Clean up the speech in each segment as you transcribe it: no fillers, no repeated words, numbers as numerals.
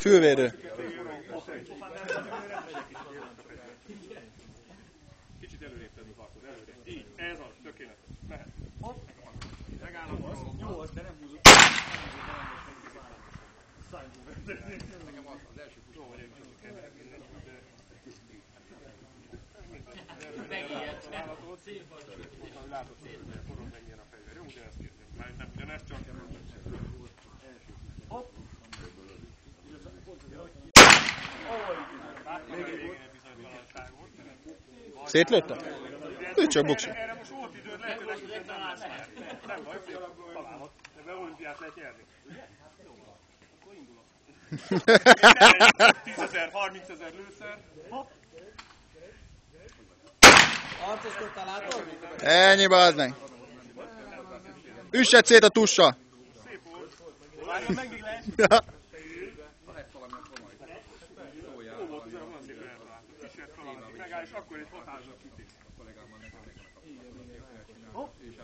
Fülvédő. Kicsit előrébb tenni harcod, előrébb. Így, ez az, tökéletes. Mehet. Hopp. Megállom. Jó, de nem húzok. Nekem az első push. Jó, vagy én csak látod, hogy forró mennyien a fegyver. Jó, ugyanezt kérném. Már nem ugyanezt, csak hopp. Szétlőtte? Ő csak buksi. Erre most volt időd, lehet, hogy nekünk nem lesz már. Nem baj, találhat. De olimpiát lehet nyerni. Jó, akkor indulok. 10 000, 30 000 lőszer. Hopp. Arcoskodtál, látod? Ennyi, bazd meg. Üssed szét a tussal. Szép volt. Várjál, megint lehet. Lehet valamilyen komoly. Jó volt, de van szépen eltaláltuk. Kísért valamit megáll, és akkor egy határozat kitész. A kollégámmal nekem a hopp. És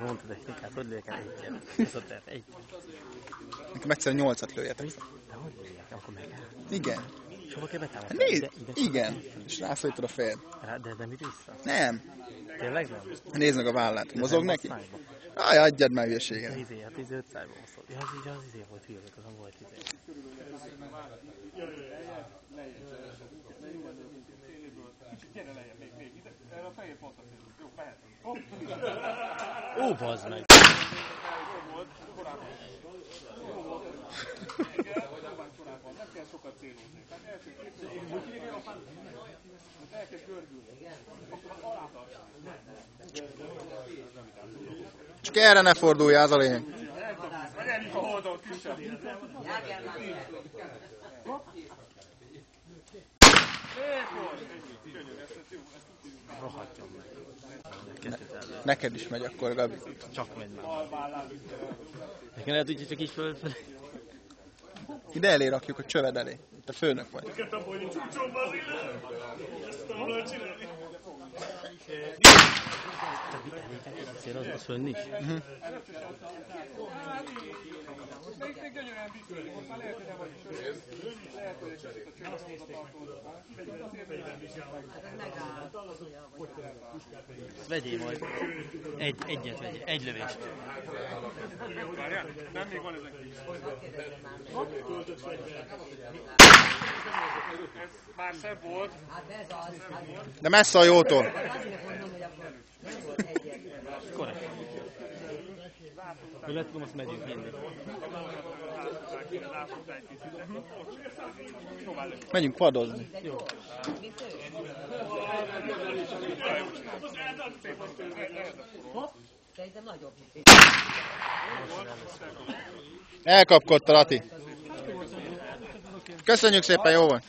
mondtad, hogy inkább hogy lőjek el egyet. Ez a terv, egy. Nekem egyszerűen 8-at lőjetek. De hogy lőjek? Akkor megáll. Igen. És hova kell betámadni? Nézd, igen. És rászorítod a fejed. De nem üt vissza? Nem. Tényleg nem? Nézd meg a vállát. Mozog neki? Aj, adjad már hülyeséget. Az izé, hát 5 szájban szól. Ja, az izé volt hülye, azon volt izé. Kicsit gyere lejjebb, még ide. Erre a fehér pontra térünk. Jó, mehet. Ó, bazd meg! Jó volt, korábban. Jó volt. Igen, próbálj korábban. Nem kell sokat célozni. Tehát első két elkezd gördülni. Akkor alá tartál. Csak erre ne forduljál, az a lényeg. Elég a oldalt kisebb. Rohadjon meg. Neked is megy akkor, Gabi. Csak megy már. Nekem lehet, hogy csak így fölfelé. Ide elé rakjuk a csöved elé. Itt a főnök vagy. Cél az fönn is? Még gyönyörűen viccelődik, most már lehet, hogy nem vagy sötét. Lehet, hogy egy kicsit a csőhöz tartoznak. Vegyél majd. Egyet vegyél. Egy lövést. Várjál, nem, még van ezek is. Ez már szebb volt. De messze a jótól. Korrekt. Ő lehet, most megyünk mindig. Megyünk padozni. Jó. Elkapkodta, Lati. Köszönjük szépen, jó volt.